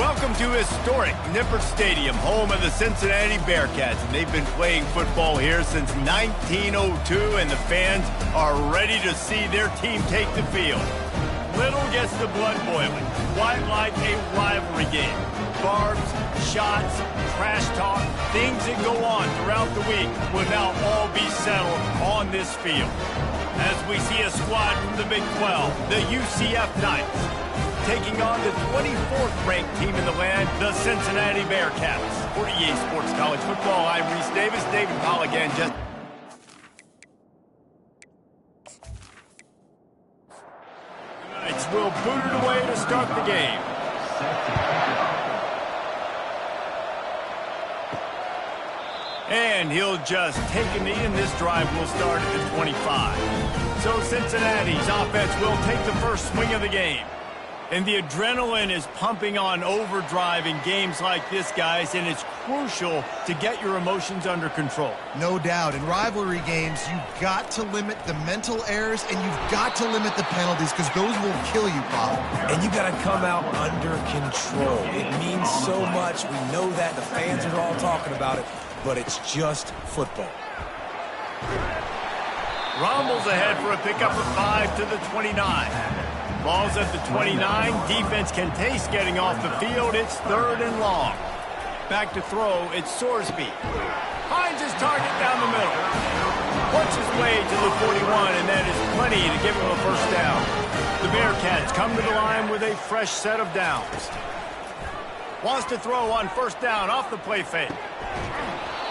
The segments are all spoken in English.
Welcome to historic Nippert Stadium, home of the Cincinnati Bearcats. And they've been playing football here since 1902, and the fans are ready to see their team take the field. Little gets the blood boiling, quite like a rivalry game. Barbs, shots, trash talk, things that go on throughout the week will now all be settled on this field. As we see a squad from the Big 12, the UCF Knights, taking on the 24th ranked team in the land, the Cincinnati Bearcats. For EA Sports College Football, I'm Reese Davis. David Powell again. The Knights will boot it away to start the game. And he'll just take a knee, and this drive will start at the 25. So Cincinnati's offense will take the first swing of the game. And the adrenaline is pumping on overdrive in games like this, guys, and it's crucial to get your emotions under control. No doubt. In rivalry games, you've got to limit the mental errors, and you've got to limit the penalties, because those will kill you, Bob. And you got to come out under control. It means so much. We know that. The fans are all talking about it, but it's just football. Rommel's ahead for a pickup of 5 to the 29. Ball's at the 29. Defense can taste getting off the field. It's 3rd and long. Back to throw. It's Sorsby. Finds his target down the middle. Works his way to the 41, and that is plenty to give him a first down. The Bearcats come to the line with a fresh set of downs. Wants to throw on first down off the play fake.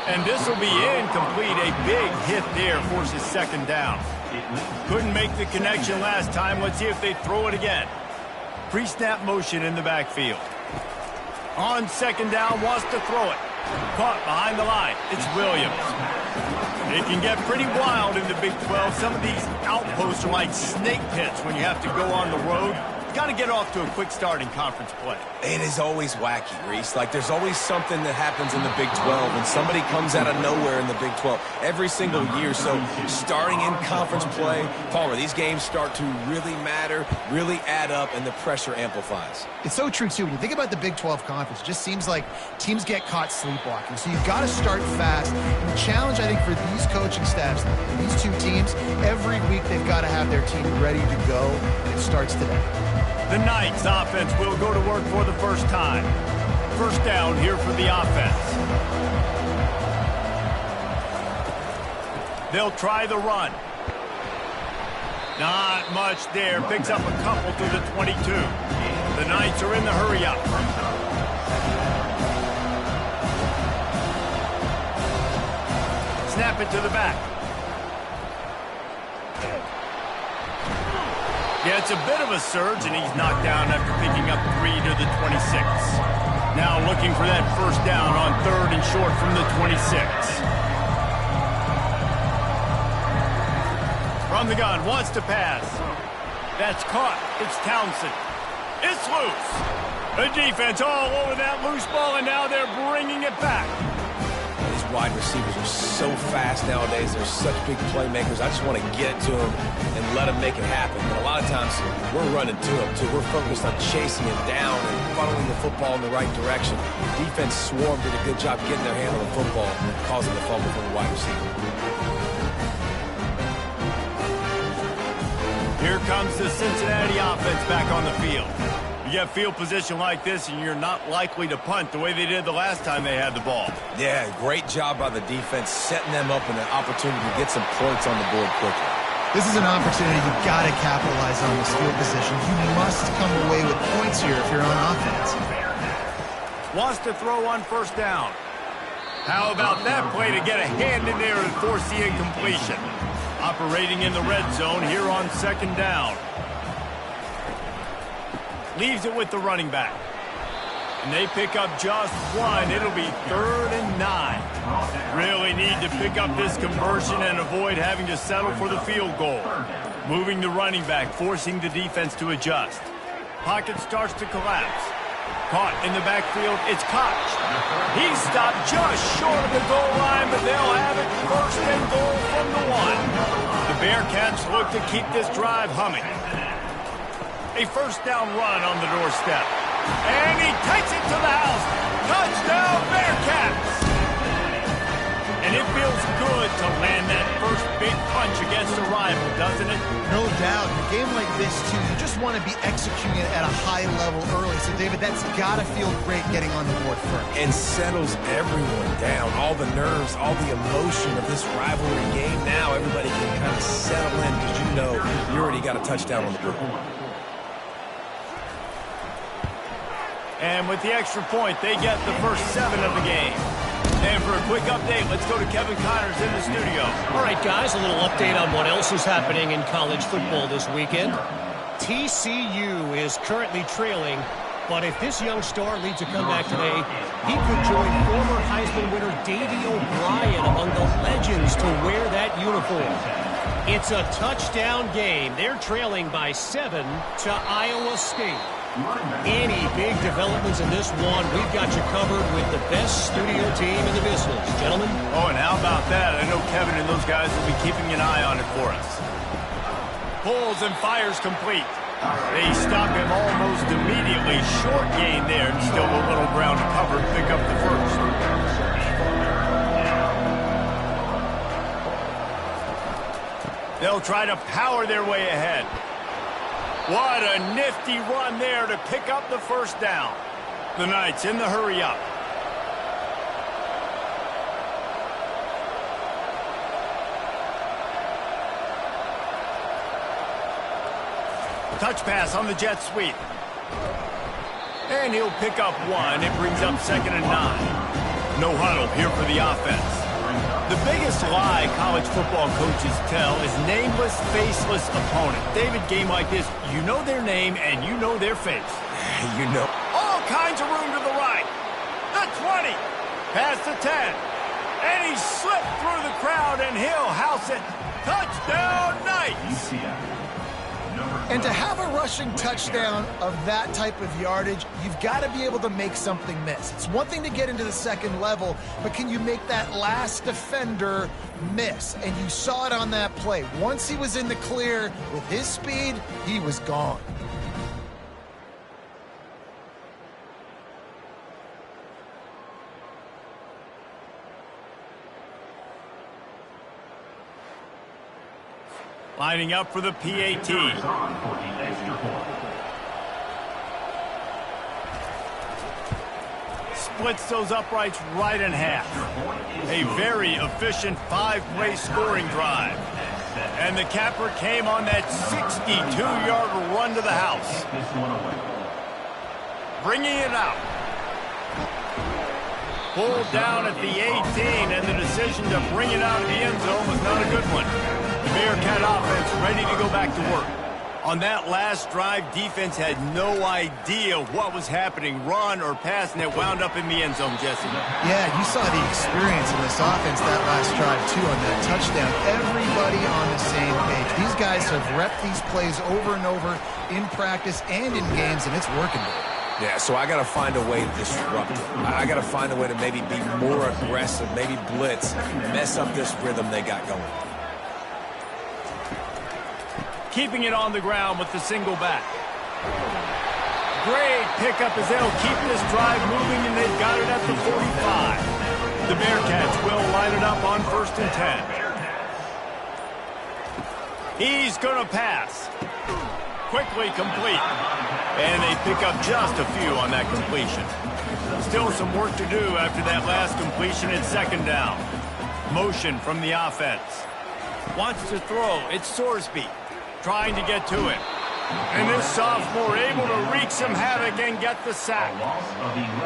And this will be incomplete. A big hit there forces second down. Couldn't make the connection last time. Let's see if they throw it again. Pre-snap motion in the backfield. On second down, wants to throw it. Caught behind the line. It's Williams. It can get pretty wild in the Big 12. Some of these outposts are like snake pits when you have to go on the road. Got to get off to a quick start in conference play. It is always wacky, Reese. Like, there's always something that happens in the Big 12, and somebody comes out of nowhere in the Big 12 every single year. So starting in conference play, Palmer, these games start to really matter, really add up, and the pressure amplifies. It's so true, too. When you think about the Big 12 Conference, it just seems like teams get caught sleepwalking. So you've got to start fast. And the challenge, I think, for these coaching staffs, these two teams, every week they've got to have their team ready to go, and it starts today. The Knights offense will go to work for the first time. First down here for the offense. They'll try the run. Not much there. Picks up a couple to the 22. The Knights are in the hurry-up. Snap it to the back. Gets a bit of a surge, and he's knocked down after picking up 3 to the 26. Now looking for that first down on 3rd and short from the 26. From the gun, wants to pass. That's caught. It's Townsend. It's loose. The defense all over that loose ball, and now they're bringing it back. These wide receivers are so fast nowadays. They're such big playmakers. I just want to get to them and let them make it happen. But a lot of times, we're running to them, too. We're focused on chasing him down and funneling the football in the right direction. Defense swarmed, did a good job getting their hand on the football, causing the fumble for the wide receiver. Here comes the Cincinnati offense back on the field. You get field position like this, and you're not likely to punt the way they did the last time they had the ball. Yeah, great job by the defense, setting them up in an opportunity to get some points on the board quickly. This is an opportunity you've got to capitalize on this field position. You must come away with points here if you're on offense. Wants to throw on first down. How about that play to get a hand in there and force the incompletion? Operating in the red zone here on second down. Leaves it with the running back. And they pick up just 1. It'll be 3rd and 9. Really need to pick up this conversion and avoid having to settle for the field goal. Moving the running back, forcing the defense to adjust. Pocket starts to collapse. Caught in the backfield. It's Koch. He's stopped just short of the goal line, but they'll have it 1st and goal from the 1. The Bearcats look to keep this drive humming. A first down run on the doorstep. And he takes it punch against a rival, doesn't it? No doubt. In a game like this, too, you just want to be executing it at a high level early. So, David, that's got to feel great getting on the board first. And settles everyone down. All the nerves, all the emotion of this rivalry game. Now everybody can kind of settle in because you know you already got a touchdown on the board. And with the extra point, they get the first 7 of the game. And for a quick update, let's go to Kevin Connors in the studio. All right, guys, a little update on what else is happening in college football this weekend. TCU is currently trailing, but if this young star leads a comeback today, he could join former Heisman winner Davey O'Brien among the legends to wear that uniform. It's a touchdown game. They're trailing by 7 to Iowa State. Any big developments in this one, we've got you covered with the best studio team in the business. Gentlemen? Oh, and how about that? I know Kevin and those guys will be keeping an eye on it for us. Pulls and fires complete. They stop him almost immediately. Short gain there, and still a little ground to cover. Pick up the first. They'll try to power their way ahead. What a nifty run there to pick up the first down. The Knights in the hurry up. Touch pass on the jet sweep. And he'll pick up 1. It brings up 2nd and 9. No huddle here for the offense. The biggest lie college football coaches tell is nameless, faceless opponent. David, game like this, you know their name and you know their face. You know. All kinds of room to the right. The 20. Past the 10. And he slipped through the crowd and he'll house it. Touchdown, Knights. And to have a rushing touchdown of that type of yardage, you've got to be able to make something miss. It's one thing to get into the second level, but can you make that last defender miss? And you saw it on that play. Once he was in the clear with his speed, he was gone. Lining up for the PAT. Splits those uprights right in half. A very efficient 5-play scoring drive. And the capper came on that 62-yard run to the house. Bringing it out. Pulled down at the 18, and the decision to bring it out of the end zone was not a good one. The Bearcat offense ready to go back to work. On that last drive, defense had no idea what was happening, run or pass, and it wound up in the end zone, Jesse. Yeah, you saw the experience in this offense that last drive, too, on that touchdown. Everybody on the same page. These guys have repped these plays over and over in practice and in games, and it's working. Yeah, so I got to find a way to disrupt it. I got to find a way to maybe be more aggressive, maybe blitz, mess up this rhythm they got going. Keeping it on the ground with the single back. Great pickup as they'll keep this drive moving, and they've got it at the 45. The Bearcats will line it up on 1st and 10. He's going to pass. Quickly complete. And they pick up just a few on that completion. Still some work to do after that last completion at 2nd down. Motion from the offense. Wants to throw. It's Sorsby. Trying to get to it. And this sophomore able to wreak some havoc and get the sack.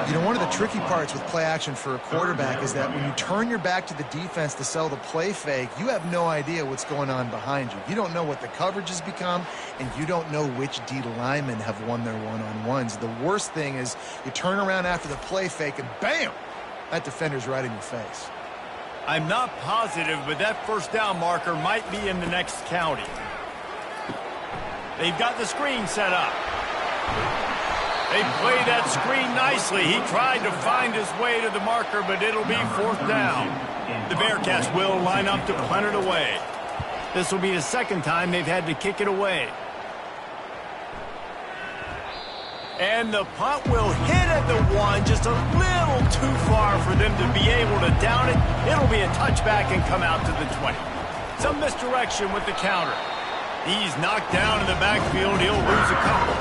You know, one of the tricky parts with play action for a quarterback is that when you turn your back to the defense to sell the play fake, you have no idea what's going on behind you. You don't know what the coverage has become, and you don't know which D linemen have won their one-on-ones. The worst thing is you turn around after the play fake, and bam! That defender's right in your face. I'm not positive, but that 1st down marker might be in the next county. They've got the screen set up. They play that screen nicely. He tried to find his way to the marker, but it'll be 4th down. The Bearcats will line up to punt it away. This will be the 2nd time they've had to kick it away. And the punt will hit at the 1, just a little too far for them to be able to down it. It'll be a touchback and come out to the 20. Some misdirection with the counter. He's knocked down in the backfield. He'll lose a couple.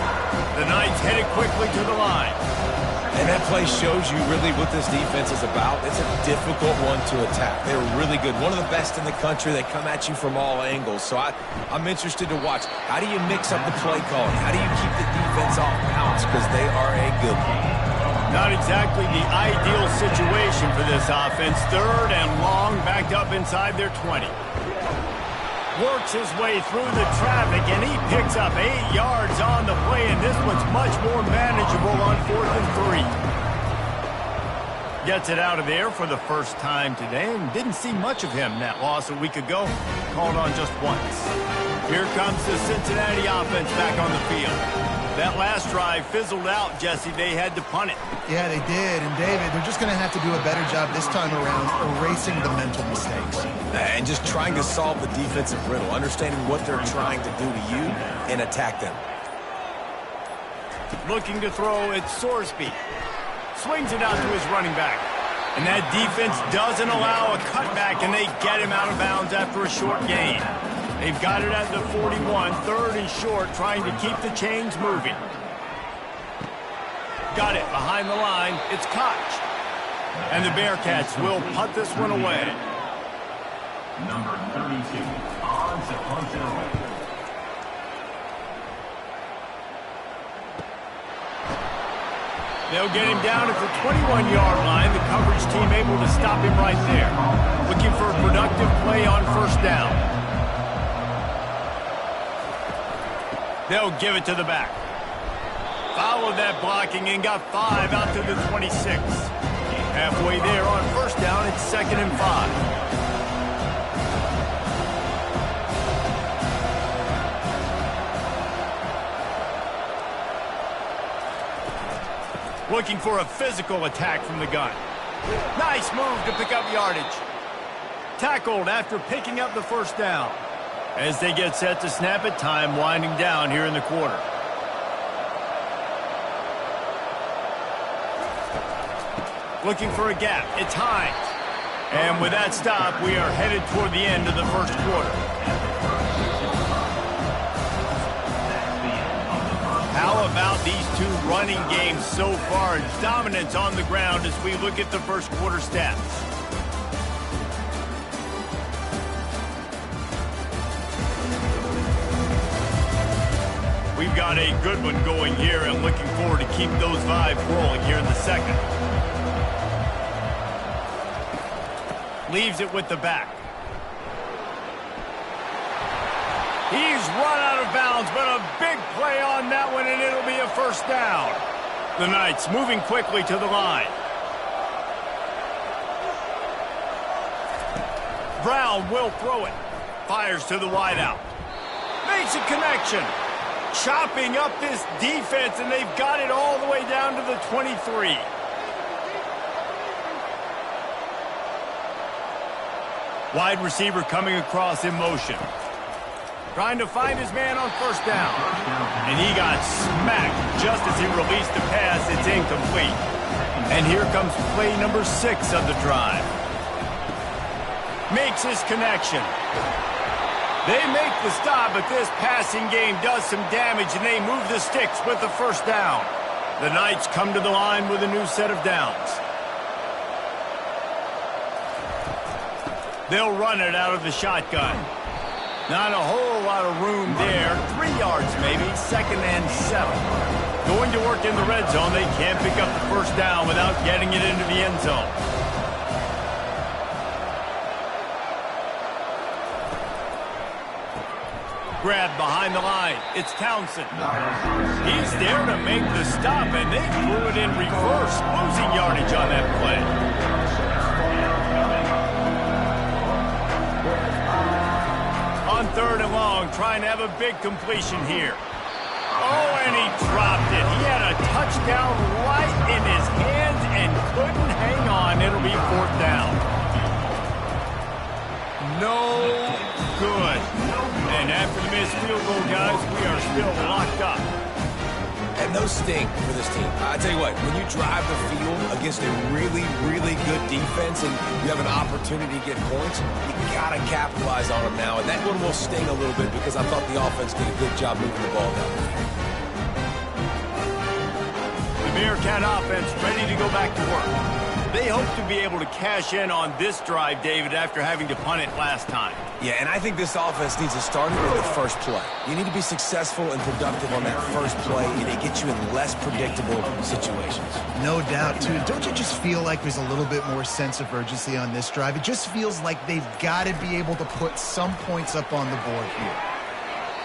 The Knights headed quickly to the line. And that play shows you really what this defense is about. It's a difficult one to attack. They're really good. One of the best in the country. They come at you from all angles. So I'm interested to watch. How do you mix up the play calling? How do you keep the defense off balance? Because they are a good one. Not exactly the ideal situation for this offense. 3rd and long, backed up inside their 20. Works his way through the traffic, and he picks up 8 yards on the play, and this one's much more manageable on 4th and 3. Gets it out of there for the first time today, and didn't see much of him in that loss a week ago. Called on just once. Here comes the Cincinnati offense back on the field. That last drive fizzled out, Jesse. They had to punt it. Yeah, they did. And, David, they're just going to have to do a better job this time around erasing the mental mistakes. And just trying to solve the defensive riddle, understanding what they're trying to do to you and attack them. Looking to throw, it's Sorsby. Swings it out to his running back. And that defense doesn't allow a cutback, and they get him out of bounds after a short gain. They've got it at the 41, 3rd and short, trying to keep the chains moving. Got it behind the line. It's Koch. And the Bearcats will punt this one away. Number 32, on to punt it away. They'll get him down at the 21-yard line. The coverage team able to stop him right there. Looking for a productive play on 1st down. They'll give it to the back. Followed that blocking and got 5 out to the 26. Halfway there on 1st down, it's 2nd and 5. Looking for a physical attack from the gun. Nice move to pick up yardage. Tackled after picking up the 1st down. As they get set to snap it, time winding down here in the quarter. Looking for a gap. It's Hines. And with that stop, we are headed toward the end of the 1st quarter. How about these 2 running games so far? Dominance on the ground as we look at the 1st quarter stats. We've got a good one going here and looking forward to keep those vibes rolling here in the 2nd. Leaves it with the back. He's run out of bounds, but a big play on that one, and it'll be a 1st down. The Knights moving quickly to the line. Brown will throw it. Fires to the wideout. Makes a connection. Chopping up this defense, and they've got it all the way down to the 23. Wide receiver coming across in motion. Trying to find his man on 1st down. And he got smacked just as he released the pass. It's incomplete. And here comes play number 6 of the drive. Makes his connection. They make the stop, but this passing game does some damage, and they move the sticks with the 1st down. The Knights come to the line with a new set of downs. They'll run it out of the shotgun. Not a whole lot of room there. 3 yards maybe, 2nd and 7. Going to work in the red zone. They can't pick up the 1st down without getting it into the end zone. Grab behind the line. It's Townsend. He's there to make the stop, and they threw it in reverse, losing yardage on that play. On 3rd and long, trying to have a big completion here. Oh, and he dropped it. He had a touchdown right in his hands and couldn't hang on. It'll be 4th down. No good. And after the missed field goal, guys, we are still locked up. And and those sting for this team. I tell you what, when you drive the field against a really, really good defense and you have an opportunity to get points, you got to capitalize on them now. And that one will sting a little bit because I thought the offense did a good job moving the ball down the field. The Bearcat offense ready to go back to work. They hope to be able to cash in on this drive, David, after having to punt it last time. Yeah, and I think this offense needs to start with the first play. You need to be successful and productive on that first play, and it gets you in less predictable situations. No doubt, too. Don't you just feel like there's a little bit more sense of urgency on this drive? It just feels like they've got to be able to put some points up on the board here.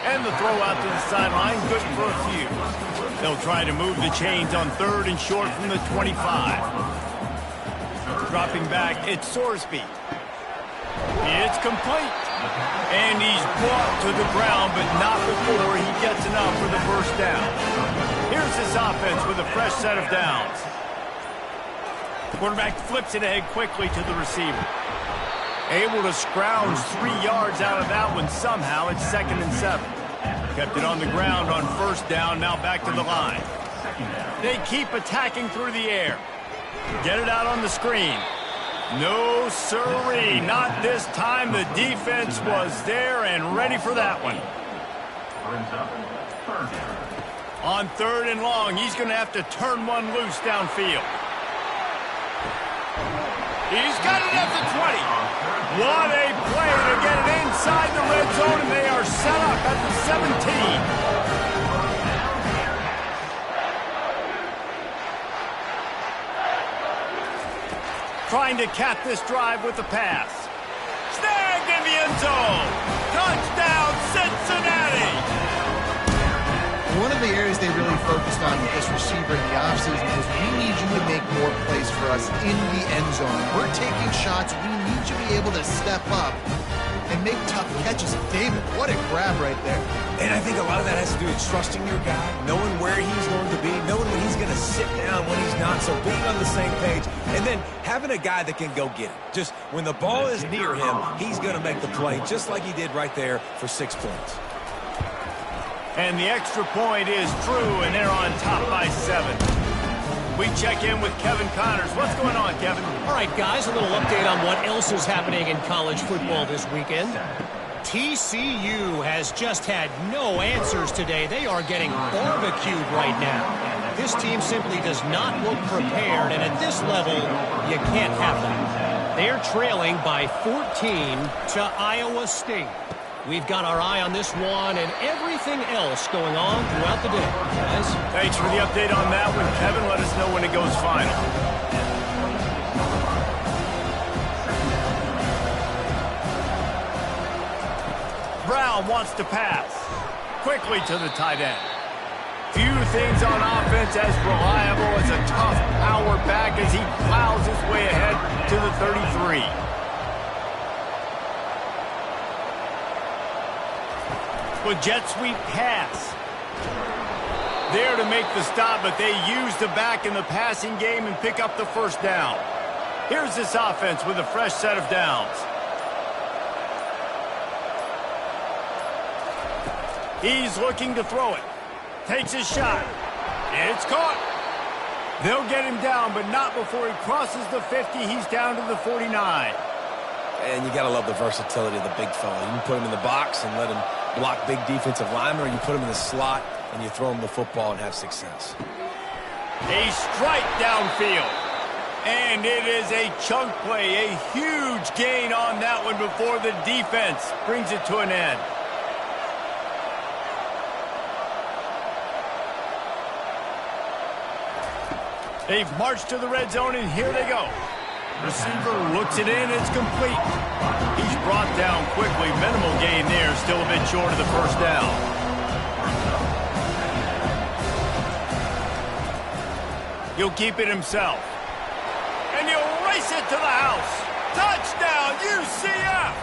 And the throw out to the sideline, good for a few. They'll try to move the chains on 3rd and short from the 25. Dropping back, it's Sorsby. It's complete. And he's brought to the ground, but not before he gets enough for the first down. Here's this offense with a fresh set of downs. Quarterback flips it ahead quickly to the receiver. Able to scrounge 3 yards out of that one somehow. It's 2nd and 7. Kept it on the ground on first down, now back to the line. They keep attacking through the air. Get it out on the screen. No sirree, not this time. The defense was there and ready for that one. On 3rd and long, he's going to have to turn one loose downfield. He's got it at the 20. What a play to get it inside the red zone, and they are set up at the 17. Trying to cap this drive with the pass. Snagged in the end zone. Touchdown, Cincinnati. One of the areas they really focused on with this receiver in the offseason was we need you to make more plays for us in the end zone. We're taking shots. We need you to be able to step up and make tough catches. David, what a grab right there. And I think a lot of that has to do with trusting your guy, knowing where he's going to be, knowing when he's going to sit down, when he's not, so being on the same page, and then having a guy that can go get it. Just when the ball is near him, he's going to make the play, just like he did right there for 6 points. And the extra point is true, and they're on top by 7. We check in with Kevin Connors. What's going on, Kevin? All right, guys, a little update on what else is happening in college football this weekend. TCU has just had no answers today. They are getting barbecued right now. This team simply does not look prepared, and at this level, you can't have that. They're trailing by 14 to Iowa State. We've got our eye on this one and everything else going on throughout the day, guys. Thanks for the update on that one, Kevin. Let us know when it goes final. Brown wants to pass. Quickly to the tight end. Few things on offense as reliable as a tough power back as he plows his way ahead to the 33. With jet sweep pass. There to make the stop, but they use the back in the passing game and pick up the first down. Here's this offense with a fresh set of downs. He's looking to throw it. Takes his shot. It's caught. They'll get him down, but not before he crosses the 50. He's down to the 49. And you got to love the versatility of the big fella. You can put him in the box and let him block big defensive linemen, or you put him in the slot and you throw him the football and have success. A strike downfield. And it is a chunk play, a huge gain on that one before the defense brings it to an end. They've marched to the red zone, and here they go. Receiver looks it in, it's complete. He's brought down quickly. Minimal gain there, still a bit short of the first down. He'll keep it himself. And he'll race it to the house. Touchdown, UCF!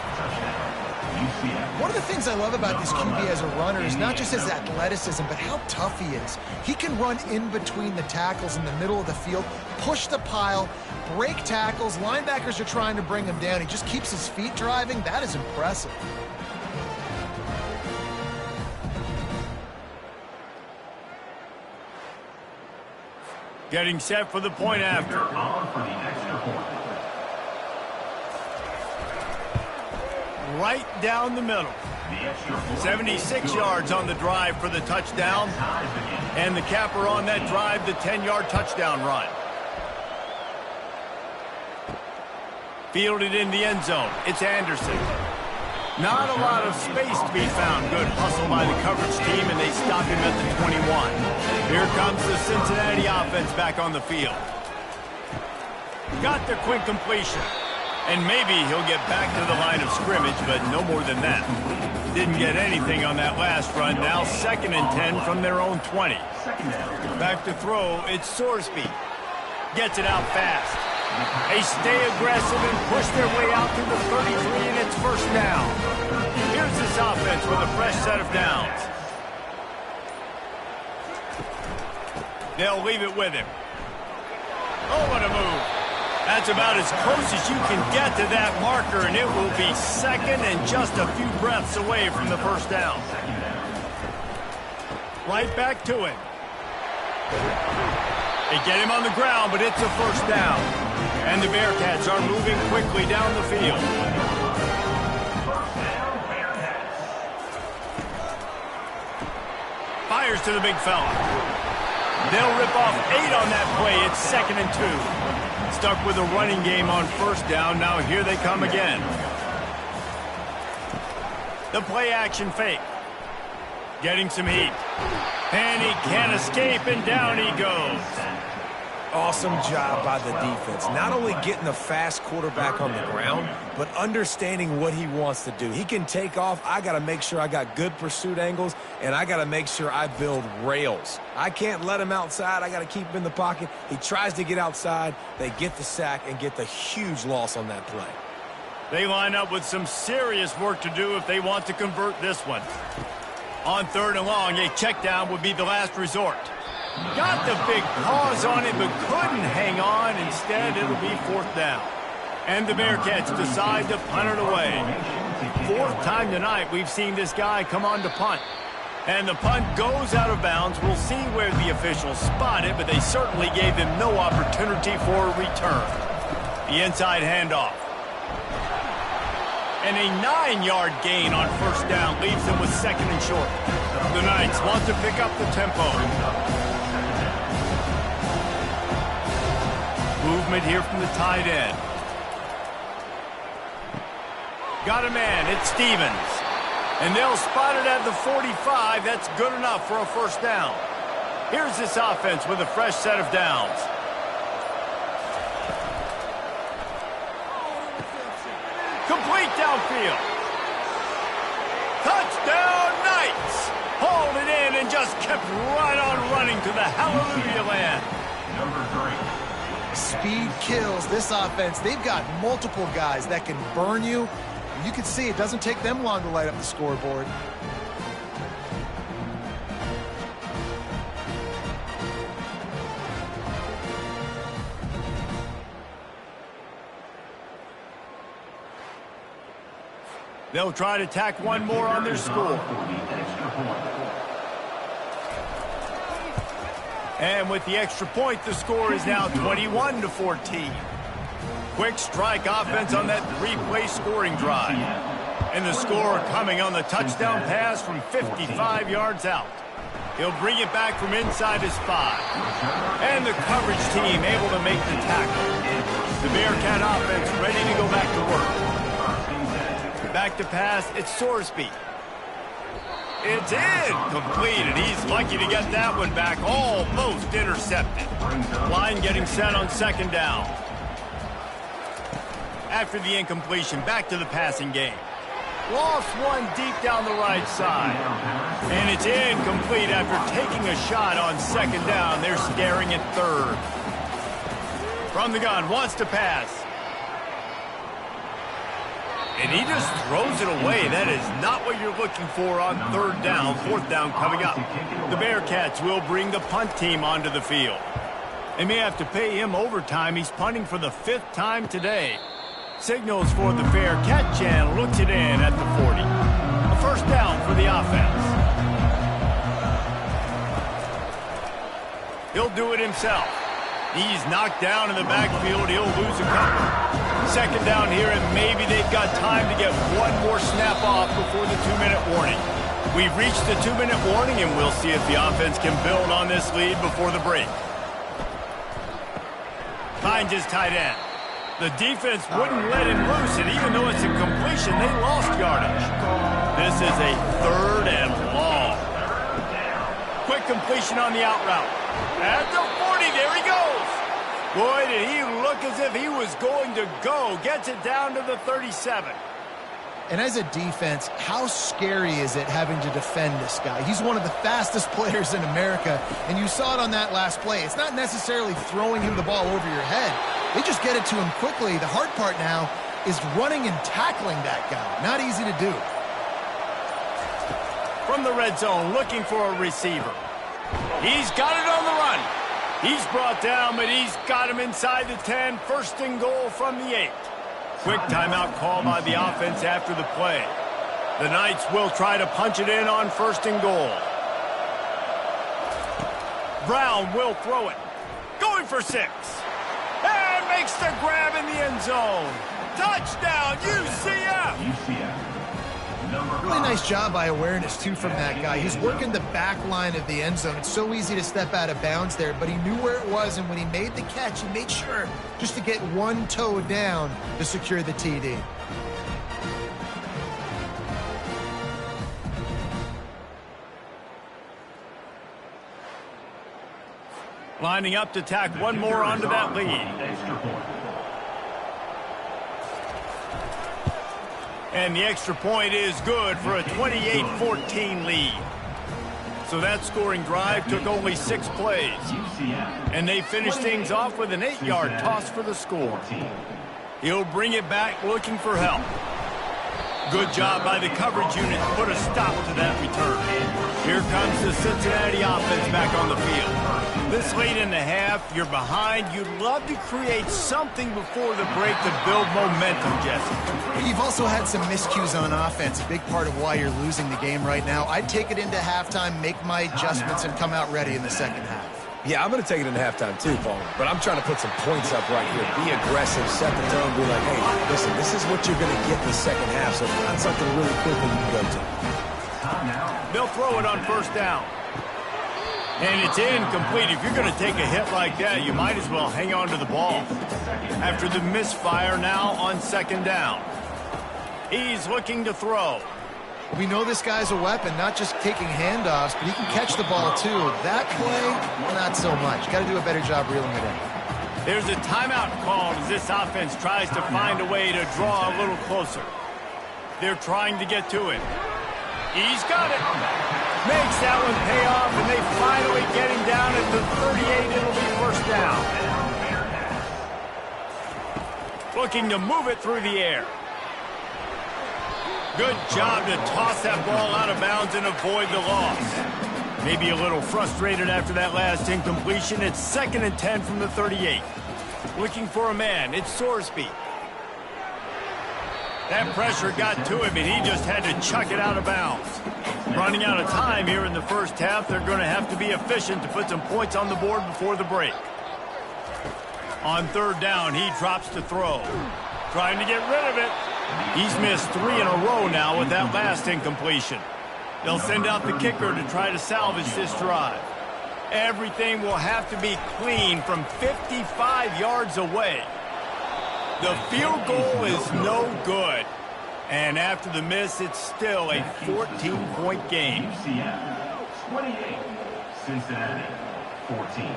One of the things I love about this QB as a runner is not just his athleticism, but how tough he is. He can run in between the tackles in the middle of the field, push the pile, break tackles. Linebackers are trying to bring him down. He just keeps his feet driving. That is impressive. Getting set for the point after. On for the extra point. Right down the middle. The extra point. 76 yards on the drive for the touchdown. And the capper on that drive, the 10-yard touchdown run. Fielded in the end zone. It's Anderson. Not a lot of space to be found. Good hustle by the coverage team, and they stop him at the 21. Here comes the Cincinnati offense back on the field. Got the quick completion. And maybe he'll get back to the line of scrimmage, but no more than that. Didn't get anything on that last run. Now 2nd and 10 from their own 20. Back to throw, it's Sorsby. Gets it out fast. They stay aggressive and push their way out to the 33, and it's first down. Here's this offense with a fresh set of downs. They'll leave it with him. Oh, what a move. That's about as close as you can get to that marker, and it will be 2nd and just a few breaths away from the first down. Right back to him. They get him on the ground, but it's a first down. And the Bearcats are moving quickly down the field. Fires to the big fella. They'll rip off 8 on that play. It's 2nd and 2. Stuck with a running game on first down. Now here they come again. The play action fake. Getting some heat. And he can't escape, and down he goes. Awesome job by the defense. Not only getting the fast quarterback on the ground, but understanding what he wants to do. He can take off. I got to make sure I got good pursuit angles, and I got to make sure I build rails. I can't let him outside. I got to keep him in the pocket. He tries to get outside. They get the sack and get the huge loss on that play. They line up with some serious work to do if they want to convert this one. On 3rd and long, a check down would be the last resort. Got the big paws on it, but couldn't hang on. Instead, it'll be 4th down. And the Bearcats decide to punt it away. 4th time tonight we've seen this guy come on to punt. And the punt goes out of bounds. We'll see where the officials spot it, but they certainly gave them no opportunity for a return. The inside handoff. And a 9-yard gain on first down leaves them with 2nd and short. The Knights want to pick up the tempo. Movement here from the tight end. Got a man, it's Stevens. And they'll spot it at the 45. That's good enough for a first down. Here's this offense with a fresh set of downs. Complete downfield. Touchdown Knights! Hauled it in and just kept right on running to the hallelujah land. Number 3. Speed kills this offense. They've got multiple guys that can burn you. You can see it doesn't take them long to light up the scoreboard. They'll try to tack one more on their score. And with the extra point, the score is now 21-14. Quick strike offense on that 3-play scoring drive. And the score coming on the touchdown pass from 55 yards out. He'll bring it back from inside his 5. And the coverage team able to make the tackle. The Bearcat offense ready to go back to work. Back to pass, it's Sorsby. It's incomplete, and he's lucky to get that one back. Almost intercepted. Line getting set on 2nd down. After the incompletion, back to the passing game. Lost one deep down the right side. And it's incomplete after taking a shot on 2nd down. They're staring at 3rd. From the gun, wants to pass. And he just throws it away. That is not what you're looking for on 3rd down. 4th down coming up. The Bearcats will bring the punt team onto the field. They may have to pay him overtime. He's punting for the 5th time today. Signals for the Bearcat channel. Looks it in at the 40. A first down for the offense. He'll do it himself. He's knocked down in the backfield. He'll lose a couple. Second down here, and maybe they've got time to get one more snap off before the 2-minute warning. We've reached the 2-minute warning, and we'll see if the offense can build on this lead before the break. Finds his tight end. The defense wouldn't let him loose, and even though it's a completion, they lost yardage. This is a 3rd and long. Quick completion on the out route. At the 40, there he goes. Boy, did he look as if he was going to go. Gets it down to the 37. And as a defense, how scary is it having to defend this guy? He's one of the fastest players in America, and you saw it on that last play. It's not necessarily throwing him the ball over your head. They just get it to him quickly. The hard part now is running and tackling that guy. Not easy to do. From the red zone, looking for a receiver. He's got it on the run. He's brought down, but he's got him inside the 10. 1st and goal from the 8. Quick timeout call by the offense after the play. The Knights will try to punch it in on 1st and goal. Brown will throw it. Going for 6. And makes the grab in the end zone. Touchdown, UCF! Really nice job by awareness, too, from that guy. He's working the back line of the end zone. It's so easy to step out of bounds there, but he knew where it was, and when he made the catch, he made sure just to get one toe down to secure the TD. Lining up to tack one more onto that lead. And the extra point is good for a 28-14 lead. So that scoring drive took only 6 plays. And they finished things off with an 8-yard toss for the score. He'll bring it back looking for help. Good job by the coverage unit to put a stop to that return. Here comes the Cincinnati offense back on the field. This late in the half, you're behind. You'd love to create something before the break to build momentum, Jesse. You've also had some miscues on offense, a big part of why you're losing the game right now. I'd take it into halftime, make my adjustments, and come out ready in the second half. Yeah, I'm going to take it into halftime too, Paul. But I'm trying to put some points up right here. Be aggressive, set the tone, be like, hey, listen, this is what you're going to get in the second half, so find something really quickly you can go to. They'll throw it on 1st down. And it's incomplete. If you're going to take a hit like that, you might as well hang on to the ball. After the misfire, now on 2nd down. He's looking to throw. We know this guy's a weapon, not just taking handoffs, but he can catch the ball too. That play, not so much. Got to do a better job reeling it in. There's a timeout called as this offense tries to find a way to draw a little closer. They're trying to get to it. He's got it. Makes that one pay off, and they finally get him down at the 38. It'll be 1st down. Looking to move it through the air. Good job to toss that ball out of bounds and avoid the loss. Maybe a little frustrated after that last incompletion. It's 2nd and 10 from the 38. Looking for a man. It's Sorsby. That pressure got to him, and he just had to chuck it out of bounds. Running out of time here in the first half. They're going to have to be efficient to put some points on the board before the break. On 3rd down, he drops to throw. Trying to get rid of it. He's missed 3 in a row now with that last incompletion. They'll send out the kicker to try to salvage this drive. Everything will have to be clean from 55 yards away. The field goal is no good. And after the miss, it's still a 14-point game. UCF 28, Cincinnati 14.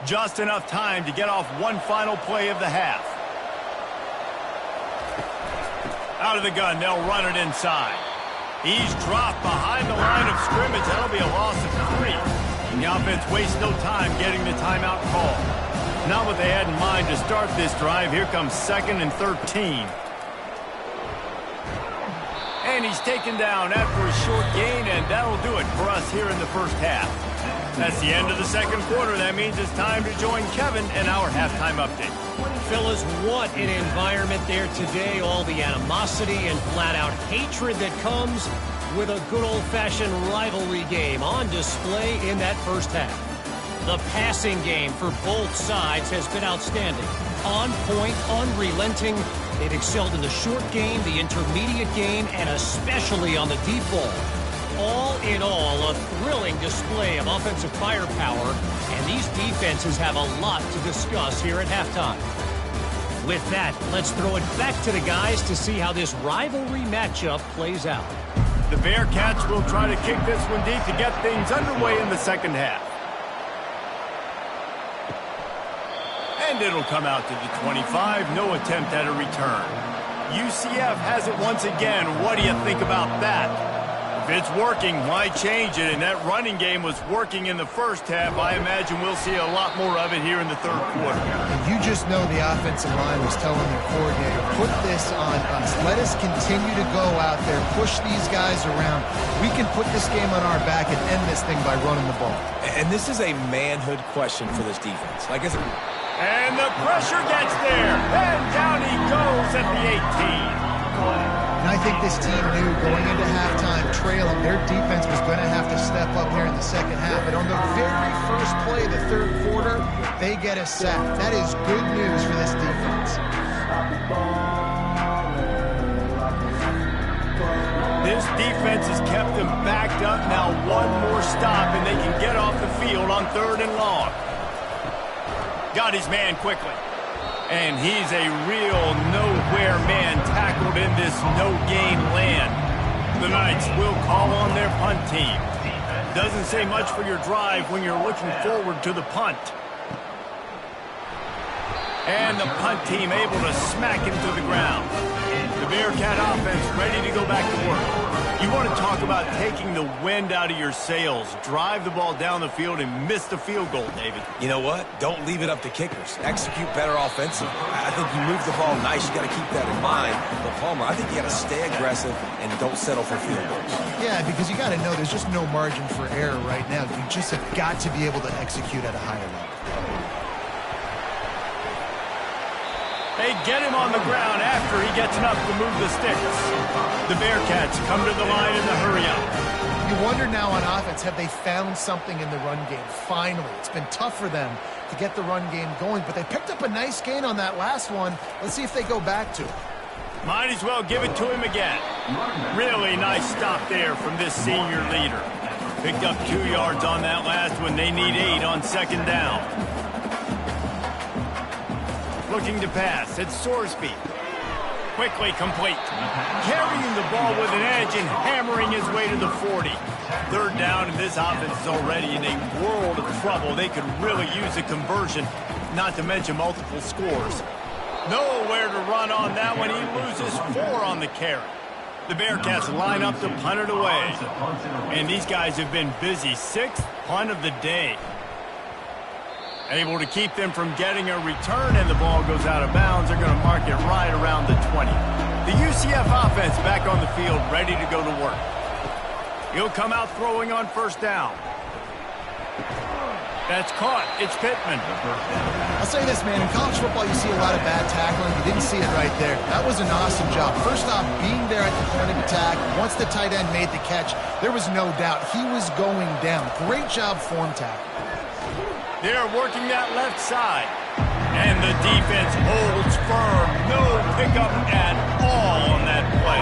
Just enough time to get off one final play of the half. Out of the gun, they'll run it inside. He's dropped behind the line of scrimmage. That'll be a loss of 3. The offense wastes no time getting the timeout call. Not what they had in mind to start this drive. Here comes 2nd and 13. And he's taken down after a short gain, and that'll do it for us here in the first half. That's the end of the second quarter. That means it's time to join Kevin in our halftime update. Fellas, what an environment there today. All the animosity and flat-out hatred that comes with a good old-fashioned rivalry game on display in that first half. The passing game for both sides has been outstanding. On point, unrelenting. They've excelled in the short game, the intermediate game, and especially on the deep ball. All in all, a thrilling display of offensive firepower, and these defenses have a lot to discuss here at halftime. With that, let's throw it back to the guys to see how this rivalry matchup plays out. The Bearcats will try to kick this one deep to get things underway in the second half. And it'll come out to the 25. No attempt at a return. UCF has it once again. What do you think about that? If it's working, why change it? And that running game was working in the first half. I imagine we'll see a lot more of it here in the third quarter. And you just know the offensive line was telling their coordinator, put this on us. Let us continue to go out there, push these guys around. We can put this game on our back and end this thing by running the ball. And this is a manhood question for this defense. And the pressure gets there. And down he goes at the 18. And I think this team knew going into halftime trailing, their defense was going to have to step up here in the second half. But on the very first play of the third quarter, they get a sack. That is good news for this defense. This defense has kept them backed up. Now one more stop, and they can get off the field on 3rd and long. Got his man quickly. And he's a real nowhere man tackled in this no-game land. The Knights will call on their punt team. Doesn't say much for your drive when you're looking forward to the punt. And the punt team able to smack him to the ground. The Bearcat offense ready to go back to work. You want to talk about taking the wind out of your sails. Drive the ball down the field and miss the field goal, David. You know what? Don't leave it up to kickers. Execute better offensively. I think you move the ball nice. You got to keep that in mind. But Palmer, I think you got to stay aggressive and don't settle for field goals. Yeah, because you got to know there's just no margin for error right now. You just have got to be able to execute at a higher level. They get him on the ground after he gets enough to move the sticks. The Bearcats come to the line in the hurry-up. You wonder now on offense, have they found something in the run game? Finally, it's been tough for them to get the run game going, but they picked up a nice gain on that last one. Let's see if they go back to it. Might as well give it to him again. Really nice stop there from this senior leader. Picked up 2 yards on that last one. They need 8 on 2nd down. Looking to pass. It's Sorsby. Quickly complete. Carrying the ball with an edge and hammering his way to the 40. 3rd down, and this offense is already in a world of trouble. They could really use a conversion, not to mention multiple scores. Nowhere to run on that one. He loses 4 on the carry. The Bearcats line up to punt it away. And these guys have been busy. 6th punt of the day. Able to keep them from getting a return, and the ball goes out of bounds. They're going to mark it right around the 20. The UCF offense back on the field, ready to go to work. He'll come out throwing on 1st down. That's caught. It's Pittman. I'll say this, man. In college football, you see a lot of bad tackling. You didn't see it right there. That was an awesome job. First off, being there at the point of attack. Once the tight end made the catch, there was no doubt he was going down. Great job form tackle. They're working that left side. And the defense holds firm. No pickup at all on that play.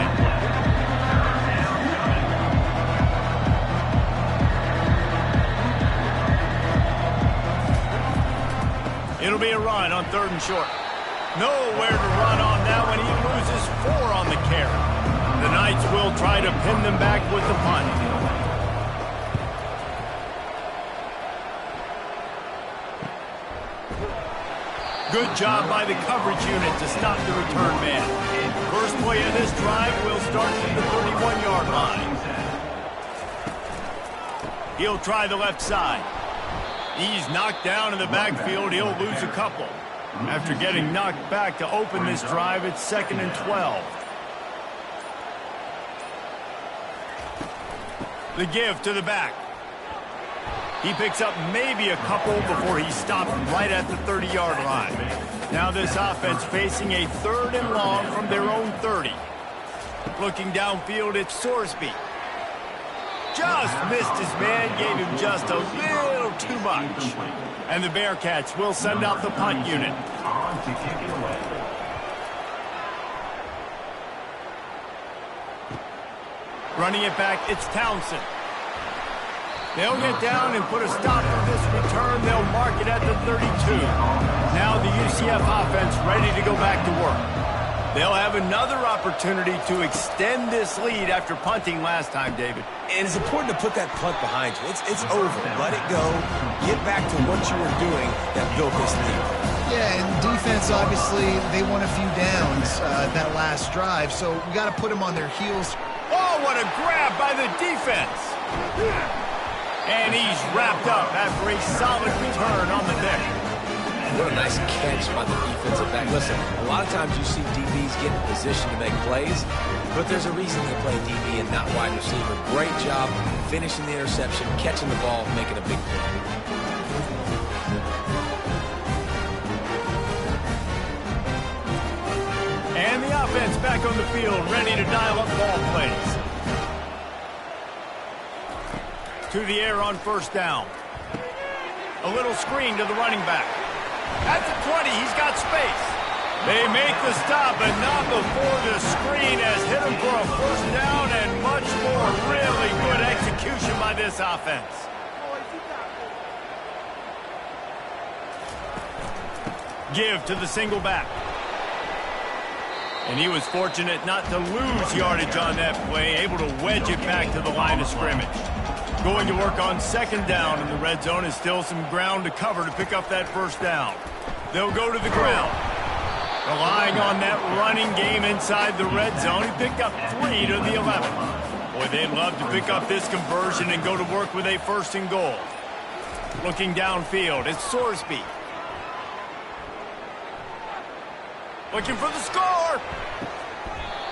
It'll be a run on 3rd and short. Nowhere to run on that one. He loses 4 on the carry. The Knights will try to pin them back with the punt. Good job by the coverage unit to stop the return man. First play of this drive will start from the 31-yard line. He'll try the left side. He's knocked down in the backfield. He'll lose a couple. After getting knocked back to open this drive, it's 2nd and 12. The give to the back. He picks up maybe a couple before he stops right at the 30-yard line. Now this offense facing a 3rd and long from their own 30. Looking downfield, it's Sorsby. Just missed his man, gave him just a little too much. And the Bearcats will send out the punt unit. Running it back, it's Townsend. They'll get down and put a stop to this return. They'll mark it at the 32. Now the UCF offense ready to go back to work. They'll have another opportunity to extend this lead after punting last time, David. And it's important to put that punt behind you. It's over. Let it go. Get back to what you were doing that built this lead. Yeah, and defense, obviously, they won a few downs that last drive, so we got to put them on their heels. Oh, what a grab by the defense. And he's wrapped up after a solid return on the deck. What a nice catch by the defensive back. Listen, a lot of times you see DBs get in position to make plays, but there's a reason they play DB and not wide receiver. Great job finishing the interception, catching the ball, making a big play. And the offense back on the field, ready to dial up ball plays. To the air on 1st down. A little screen to the running back. At the 20, he's got space. They make the stop, but not before the screen has hit him for a 1st down and much more. Really good execution by this offense. Give to the single back. And he was fortunate not to lose yardage on that play, able to wedge it back to the line of scrimmage. Going to work on 2nd down in the red zone is still some ground to cover to pick up that 1st down. They'll go to the ground. Relying on that running game inside the red zone, he picked up 3 to the 11. Boy, they'd love to pick up this conversion and go to work with a 1st and goal. Looking downfield, it's Sorsby. Looking for the score.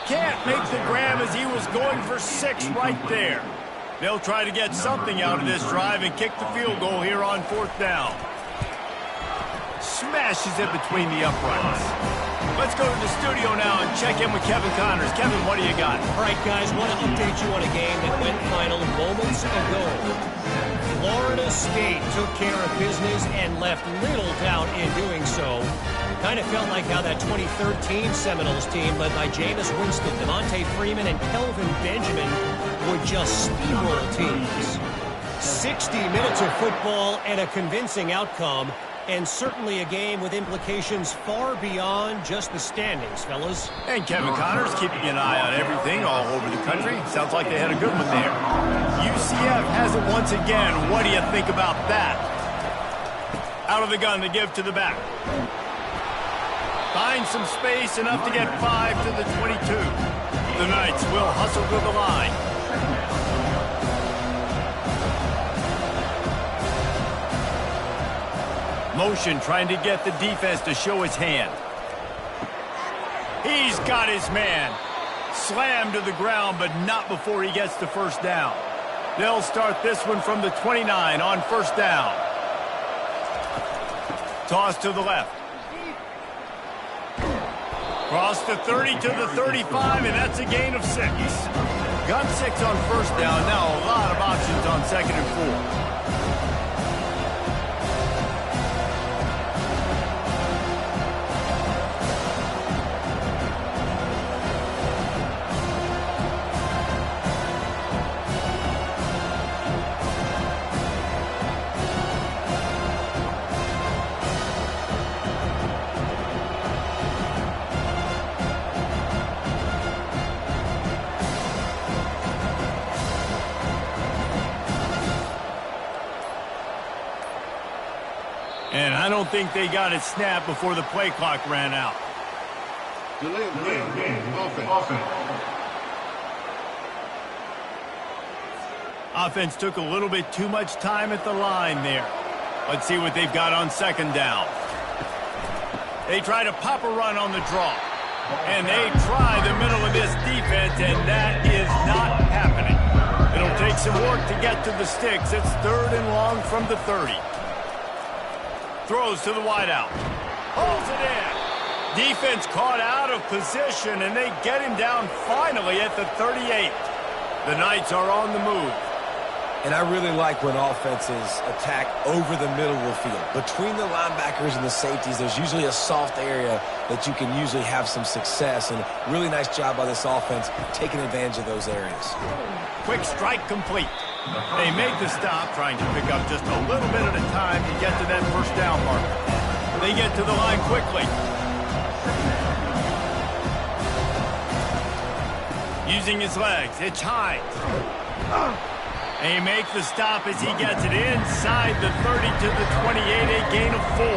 Can't make the grab as he was going for 6 right there. They'll try to get something out of this drive and kick the field goal here on 4th down. Smashes it between the uprights. Let's go to the studio now and check in with Kevin Connors. Kevin, what do you got? All right, guys, want to update you on a game that went final moments ago. Florida State took care of business and left little doubt in doing so. Kind of felt like how that 2013 Seminoles team led by Jameis Winston, Devontae Freeman, and Kelvin Benjamin would just steamroll teams. 60 minutes of football and a convincing outcome, and certainly a game with implications far beyond just the standings, fellas. And Kevin Connors keeping an eye on everything all over the country. Sounds like they had a good one there. UCF has it once again. What do you think about that? Out of the gun to give to the back. Find some space, enough to get 5 to the 22. The Knights will hustle to the line. Motion trying to get the defense to show his hand. He's got his man. Slammed to the ground, but not before he gets the 1st down. They'll start this one from the 29 on 1st down. Toss to the left. Cross the 30 to the 35, and that's a gain of 6. Got 6 on 1st down. Now a lot of options on 2nd and 4. And I don't think they got it snapped before the play clock ran out. Offense took a little bit too much time at the line there. Let's see what they've got on 2nd down. They try to pop a run on the draw. And they try the middle of this defense, and that is not happening. It'll take some work to get to the sticks. It's 3rd and long from the 30. Throws to the wideout. Holds it in. Defense caught out of position, and they get him down finally at the 38. The Knights are on the move. And I really like when offenses attack over the middle of the field. Between the linebackers and the safeties, there's usually a soft area that you can usually have some success. And really nice job by this offense taking advantage of those areas. Quick strike complete. They make the stop, trying to pick up just a little bit at a time to get to that first down marker. They get to the line quickly. Using his legs, it's Hines. They make the stop as he gets it inside the 30 to the 28, a gain of 4.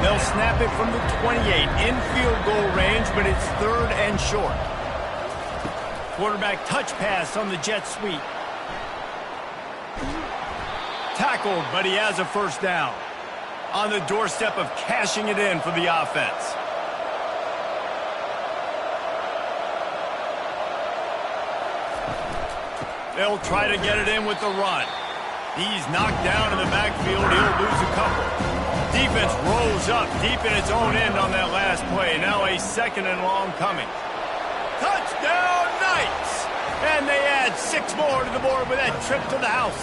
They'll snap it from the 28 in field goal range, but it's 3rd and short. Quarterback touch pass on the jet sweep. Tackled, but he has a first down. On the doorstep of cashing it in for the offense. They'll try to get it in with the run. He's knocked down in the backfield. He'll lose a couple. Defense rolls up deep in its own end on that last play. Now a 2nd and long coming. Touchdown, Knights! And they add 6 more to the board with that trip to the house.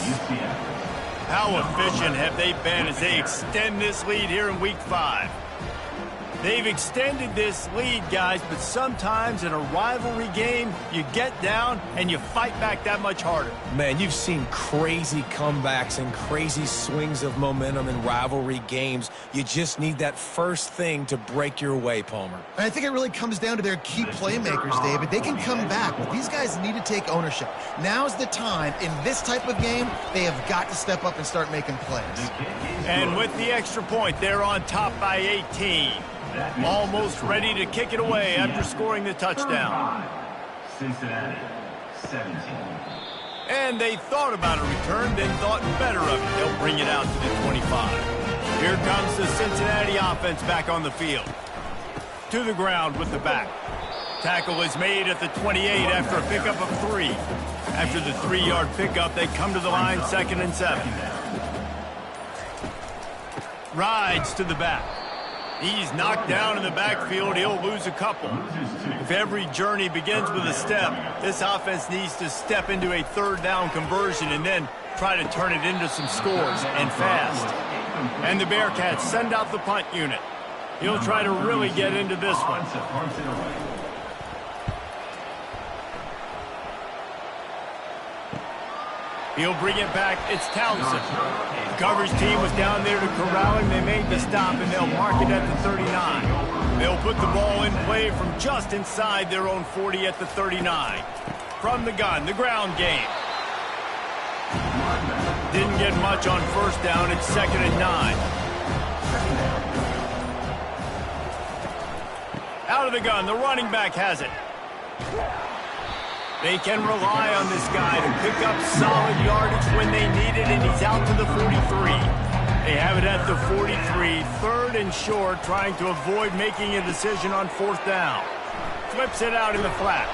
How efficient have they been as they extend this lead here in Week 5? They've extended this lead, guys, but sometimes in a rivalry game, you get down and you fight back that much harder. Man, you've seen crazy comebacks and crazy swings of momentum in rivalry games. You just need that first thing to break your way, Palmer. And I think it really comes down to their key playmakers, David. They can come back, but these guys need to take ownership. Now's the time. In this type of game, they have got to step up and start making plays. And with the extra point, they're on top by 18. Almost ready to kick it away after scoring the touchdown. Cincinnati, 17. And they thought about a return, then thought better of it. They'll bring it out to the 25. Here comes the Cincinnati offense back on the field. To the ground with the back. Tackle is made at the 28 after a pickup of 3. After the 3-yard pickup, they come to the line 2nd and 7. Rides to the back. He's knocked down in the backfield. He'll lose a couple. If every journey begins with a step, this offense needs to step into a 3rd down conversion and then try to turn it into some scores, and fast. And the Bearcats send out the punt unit. He'll try to really get into this one. He'll bring it back. It's Townsend. The coverage team was down there to corral him. They made the stop, and they'll mark it at the 39. They'll put the ball in play from just inside their own 40 at the 39. From the gun, the ground game. Didn't get much on first down. It's 2nd and 9. Out of the gun, the running back has it. They can rely on this guy to pick up solid yardage when they need it, and he's out to the 43. They have it at the 43, 3rd and short, trying to avoid making a decision on 4th down. Flips it out in the flat.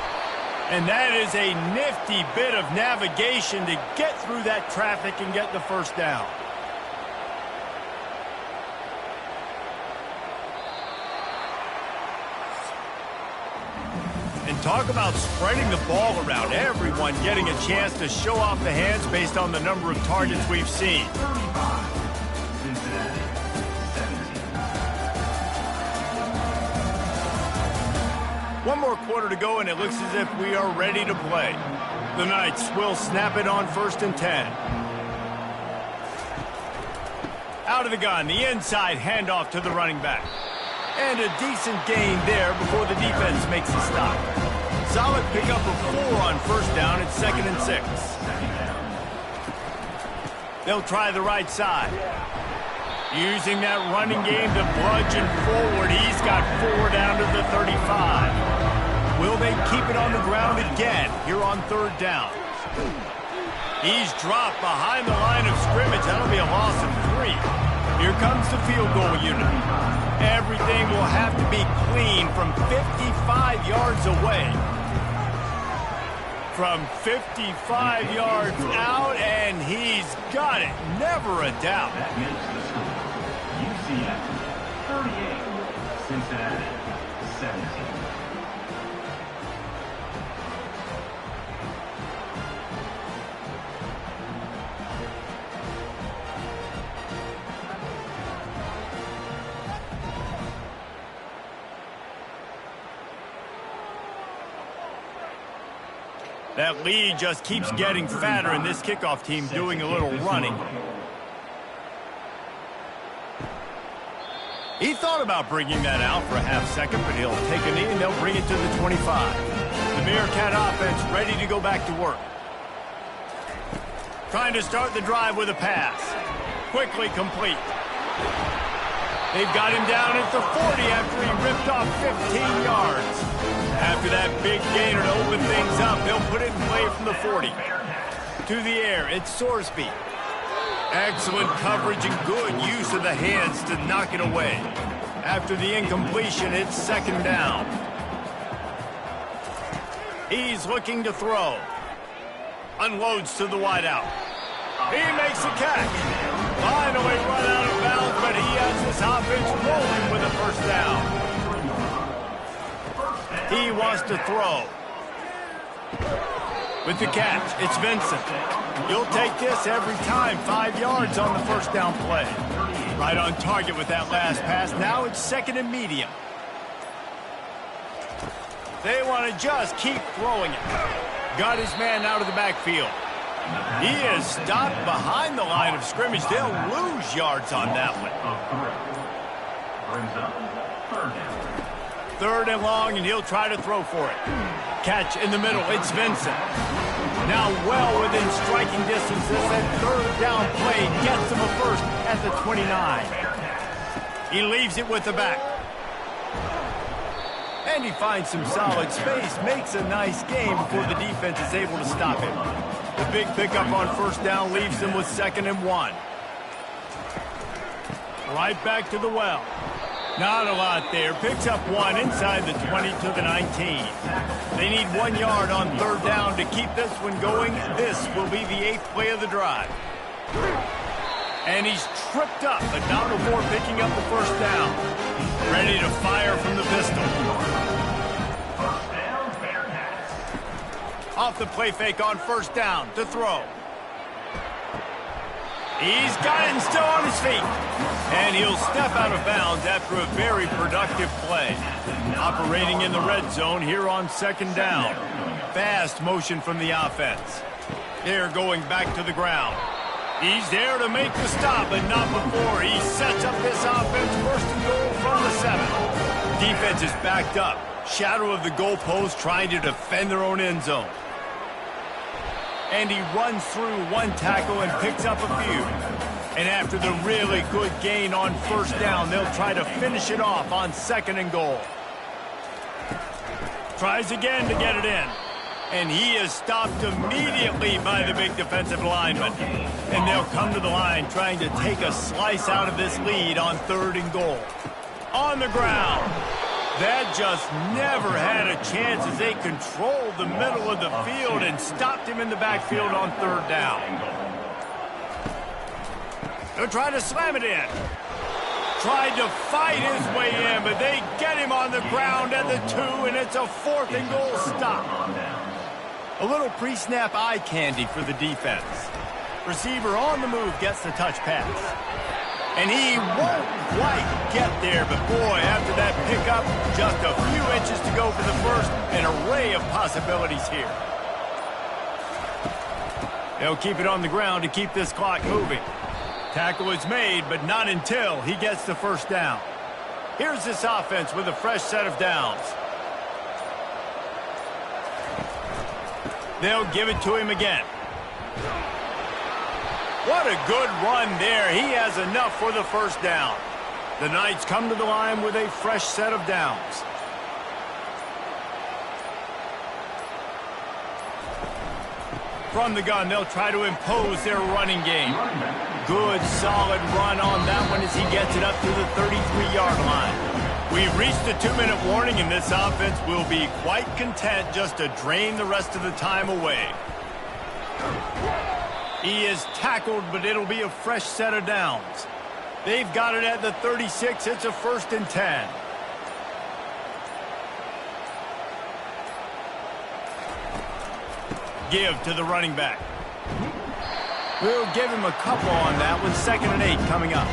And that is a nifty bit of navigation to get through that traffic and get the first down. And talk about spreading the ball around. Everyone getting a chance to show off the hands based on the number of targets we've seen. Cincinnati, 17. One more quarter to go, and it looks as if we are ready to play. The Knights will snap it on 1st and 10. Out of the gun, the inside handoff to the running back. And a decent gain there before the defense makes a stop. Solid pickup of 4 on first down. It's 2nd and 6. They'll try the right side. Using that running game to bludgeon forward. He's got 4 down to the 35. Will they keep it on the ground again here on 3rd down? He's dropped behind the line of scrimmage. That'll be a loss of 3. Here comes the field goal unit. Everything will have to be clean from 55 yards away. from 55 yards out, and he's got it. Never a doubt. That makes the score. UCF 38, Cincinnati 17. That lead just keeps getting fatter, and this kickoff team doing a little running. He thought about bringing that out for a half second, but he'll take a knee and they'll bring it to the 25. The Bearcat offense ready to go back to work. Trying to start the drive with a pass. Quickly complete. They've got him down at the 40 after he ripped off 15 yards. After that big gainer to open things up, they'll put it in play from the 40. To the air, it's Sorsby. Excellent coverage and good use of the hands to knock it away. After the incompletion, it's second down. He's looking to throw. Unloads to the wideout. He makes a catch. Finally run out of bounds, but he has his offense rolling with a first down. He wants to throw. With the catch, it's Vincent. He'll take this every time. 5 yards on the first down play. Right on target with that last pass. Now it's second and medium. They want to just keep throwing it. Got his man out of the backfield. He is stopped behind the line of scrimmage. They'll lose yards on that one. Brings up third down. Third and long, and he'll try to throw for it. Catch in the middle. It's Vincent. Now well within striking distance. That third down play gets him a first at the 29. He leaves it with the back. And he finds some solid space. Makes a nice game before the defense is able to stop him. The big pickup on first down leaves them with 2nd and 1. Right back to the well. Not a lot there. Picks up 1 inside the 20 to the 19. They need 1 yard on third down to keep this one going. This will be the 8th play of the drive. And he's tripped up, but not before picking up the first down. Ready to fire from the pistol. Off the play fake on first down to throw. He's got it and still on his feet. And he'll step out of bounds after a very productive play. Operating in the red zone here on second down. Fast motion from the offense. They're going back to the ground. He's there to make the stop, but not before he sets up this offense. First and goal from the 7. Defense is backed up. Shadow of the goalpost trying to defend their own end zone. And he runs through 1 tackle and picks up a few. And after the really good gain on first down, they'll try to finish it off on 2nd and goal. Tries again to get it in. And he is stopped immediately by the big defensive lineman. And they'll come to the line trying to take a slice out of this lead on 3rd and goal. On the ground. That just never had a chance as they controlled the middle of the field and stopped him in the backfield on 3rd down. They're trying to slam it in. Tried to fight his way in, but they get him on the ground at the 2, and it's a 4th and goal stop. A little pre-snap eye candy for the defense. Receiver on the move gets the touch pass. And he won't quite get there, but boy, after that pickup, just a few inches to go for the first. An array of possibilities here. They'll keep it on the ground to keep this clock moving. Tackle is made, but not until he gets the first down. Here's this offense with a fresh set of downs. They'll give it to him again. What a good run there. He has enough for the first down. The Knights come to the line with a fresh set of downs. From the gun, they'll try to impose their running game. Good, solid run on that one as he gets it up to the 33-yard line. We've reached the 2-minute warning, and this offense will be quite content just to drain the rest of the time away. He is tackled, but it'll be a fresh set of downs. They've got it at the 36. It's a 1st and 10. Give to the running back. We'll give him a couple on that with 2nd and 8 coming up.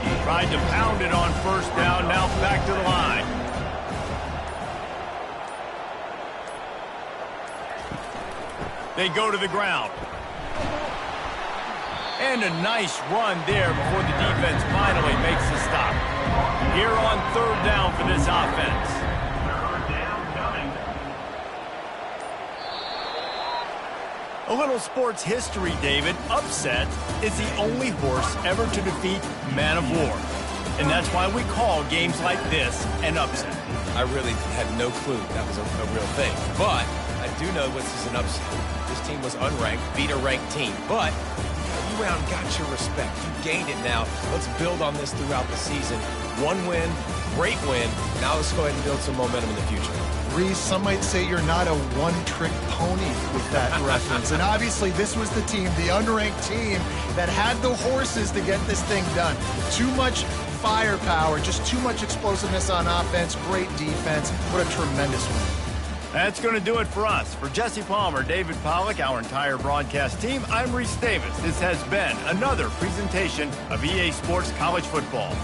He tried to pound it on 1st down, now back to the line. They go to the ground. And a nice run there before the defense finally makes the stop. Here on 3rd down for this offense. 3rd down coming. A little sports history, David. Upset is the only horse ever to defeat Man of War. And that's why we call games like this an upset. I really had no clue that was a real thing. But I do know this is an upset. This team was unranked, beat a ranked team. But you went out and got your respect. You gained it now. Let's build on this throughout the season. 1 win, great win. Now let's go ahead and build some momentum in the future. Reese, some might say you're not a one-trick pony with that reference. And obviously this was the team, the unranked team, that had the horses to get this thing done. Too much firepower, just too much explosiveness on offense, great defense. What a tremendous win. That's going to do it for us. For Jesse Palmer, David Pollack, our entire broadcast team, I'm Reese Davis. This has been another presentation of EA Sports College Football.